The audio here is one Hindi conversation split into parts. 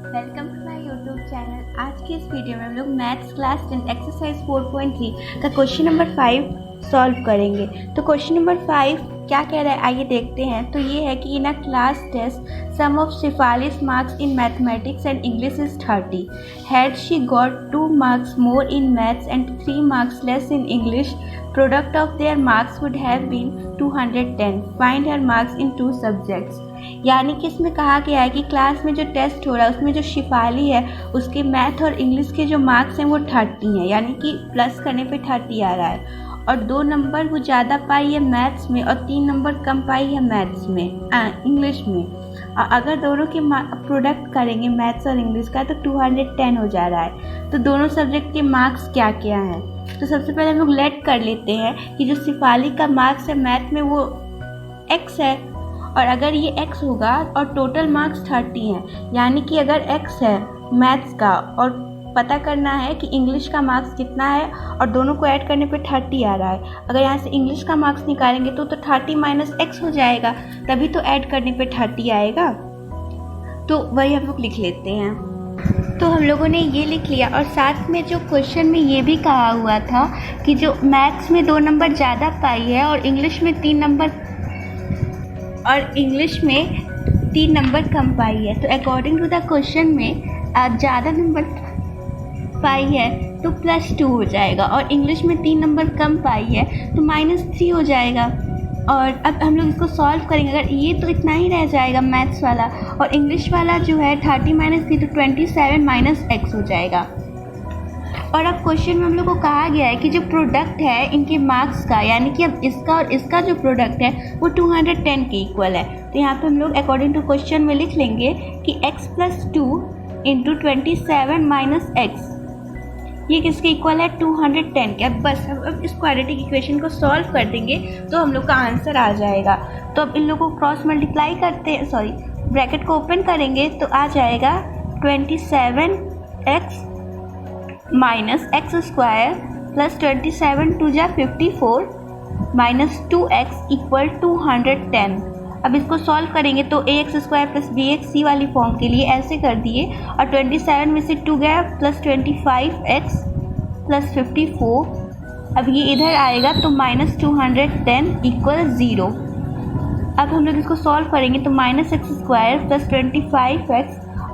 Welcome to my YouTube channel. आज के इस वीडियो में हम लोग मैथ्स क्लास 10 एक्सरसाइज 4.3 का क्वेश्चन नंबर 5 सॉल्व करेंगे। तो क्वेश्चन नंबर 5 क्या कह रहा है आइए देखते हैं। तो ये है कि in a class test sum of Shefali's marks in mathematics and English is 30. Had she got 2 marks more in maths and 3 marks less in English, product of their marks would have been 210. Find her marks in 2 subjects. यानी कि इसमें कहा गया है कि क्लास में जो टेस्ट हो रहा है उसमें जो शिफाली है उसके मैथ और इंग्लिश के जो मार्क्स हैं वो 30 हैं, यानी कि प्लस करने पे 30 आ रहा है। और 2 नंबर वो ज़्यादा पाई है मैथ्स में और 3 नंबर कम पाई है मैथ्स में इंग्लिश में। और अगर दोनों के प्रोडक्ट करेंगे मैथ्स और इंग्लिश का तो 210 हो जा रहा है। तो दोनों सब्जेक्ट के मार्क्स क्या क्या हैं, तो सबसे पहले हम लोग लेट कर लेते हैं कि जो शिफाली का मार्क्स है मैथ में वो x है, और अगर ये x होगा और टोटल मार्क्स 30 हैं, यानी कि अगर x है मैथ्स का और पता करना है कि इंग्लिश का मार्क्स कितना है और दोनों को ऐड करने पे 30 आ रहा है। अगर यहाँ से इंग्लिश का मार्क्स निकालेंगे तो 30 माइनस x हो जाएगा, तभी तो ऐड करने पे 30 आएगा। तो वही हम लोग लिख लेते हैं। तो हम लोगों ने ये लिख लिया, और साथ में जो क्वेश्चन में ये भी कहा हुआ था कि जो मैथ्स में 2 नंबर ज़्यादा पाई है और इंग्लिश में 3 नंबर कम पाई है। तो अकॉर्डिंग टू द क्वेश्चन में ज़्यादा नंबर पाई है तो +2 हो जाएगा, और इंग्लिश में 3 नंबर कम पाई है तो -3 हो जाएगा। और अब हम लोग इसको सॉल्व करेंगे। अगर ये तो इतना ही रह जाएगा मैथ्स वाला, और इंग्लिश वाला जो है 30 - 3 तो 27 - x हो जाएगा। और अब क्वेश्चन में हम लोग को कहा गया है कि जो प्रोडक्ट है इनके मार्क्स का, यानी कि अब इसका और इसका जो प्रोडक्ट है वो 210 के इक्वल है। तो यहाँ पे हम लोग अकॉर्डिंग टू क्वेश्चन में लिख लेंगे कि x + 2 × 27 - x ये किसके इक्वल है 210 के। अब बस अब इस क्वाड्रेटिक इक्वेशन को सॉल्व कर देंगे तो हम लोग का आंसर आ जाएगा। तो अब इन लोगों को क्रॉस मल्टीप्लाई ब्रैकेट को ओपन करेंगे तो आ जाएगा 27x - x² + 27 × 2 = 54 - 2x = 210। अब इसको सॉल्व करेंगे तो ax² + bx वाली फॉर्म के लिए ऐसे कर दिए, और 27 में से 2 गया + 25x + 54। अब ये इधर आएगा तो -210 = 0। अब हम लोग इसको सॉल्व करेंगे तो -x² + 25x,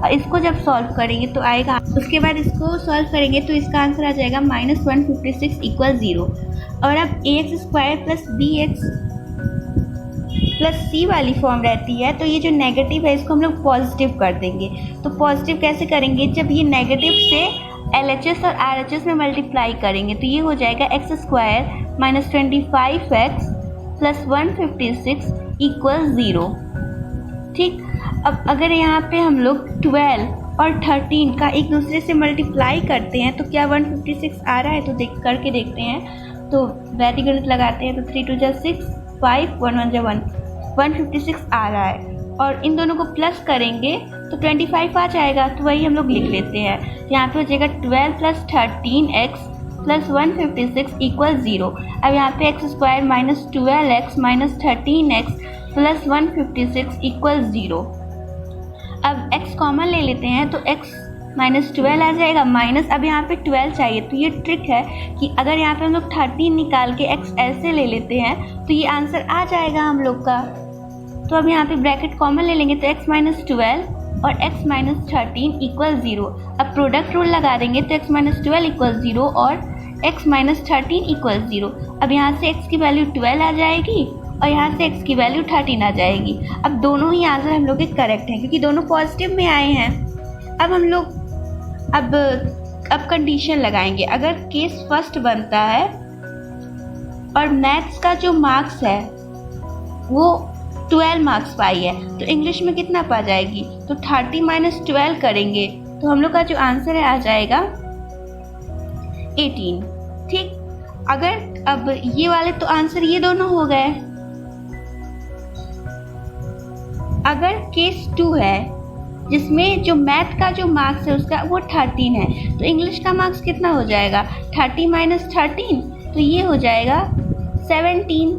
और इसको जब सॉल्व करेंगे तो आएगा, उसके बाद इसको सॉल्व करेंगे तो इसका आंसर आ जाएगा -156 = 0। और अब ax² + bx + c वाली फॉर्म रहती है, तो ये जो नेगेटिव है इसको हम लोग पॉजिटिव कर देंगे। तो पॉजिटिव कैसे करेंगे, जब ये नेगेटिव से LHS और RHS में मल्टीप्लाई करेंगे तो ये हो जाएगा x² - 25x + 156 = 0। ठीक। अब अगर यहाँ पे हम लोग 12 और 13 का एक दूसरे से मल्टीप्लाई करते हैं तो क्या 156 आ रहा है, तो करके देखते हैं। तो वैधि गणित लगाते हैं तो 3 × 2 = 6, 5 1 1 = 1, 156 आ रहा है। और इन दोनों को प्लस करेंगे तो 25 आ जाएगा, तो वही हम लोग लिख लेते हैं। यहाँ पे हो जाएगा 12 + 13x + 156 = 0। अब यहाँ पे x² - 12x - 13x + 156 = 0। अब x कॉमन ले लेते हैं तो x - 12 आ जाएगा, माइनस अब यहाँ पे 12 चाहिए। तो ये ट्रिक है कि अगर यहाँ पे हम लोग 13 निकाल के x ऐसे ले लेते हैं तो ये आंसर आ जाएगा हम लोग का। तो अब यहाँ पे ब्रैकेट कॉमन ले लेंगे तो x - 12 और x - 13 = 0। अब प्रोडक्ट रूल लगा देंगे तो x - 12 = 0 और x - 13 = 0। अब यहाँ से x की वैल्यू 12 आ जाएगी और यहाँ से x की वैल्यू 13 आ जाएगी। अब दोनों ही आंसर हम लोग के करेक्ट हैं क्योंकि दोनों पॉजिटिव में आए हैं। अब हम लोग अब कंडीशन लगाएंगे। अगर केस फर्स्ट बनता है और मैथ्स का जो मार्क्स है वो 12 मार्क्स पाई है तो इंग्लिश में कितना पा जाएगी, तो 30 - 12 करेंगे तो हम लोग का जो आंसर है आ जाएगा 18। ठीक। अगर अब ये वाले तो आंसर ये दोनों हो गए। अगर केस 2 है जिसमें जो मैथ का जो मार्क्स है उसका वो 13 है तो इंग्लिश का मार्क्स कितना हो जाएगा, 30 - 13 तो ये हो जाएगा 17।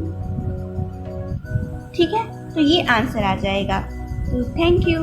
ठीक है, तो ये आंसर आ जाएगा। तो थैंक यू।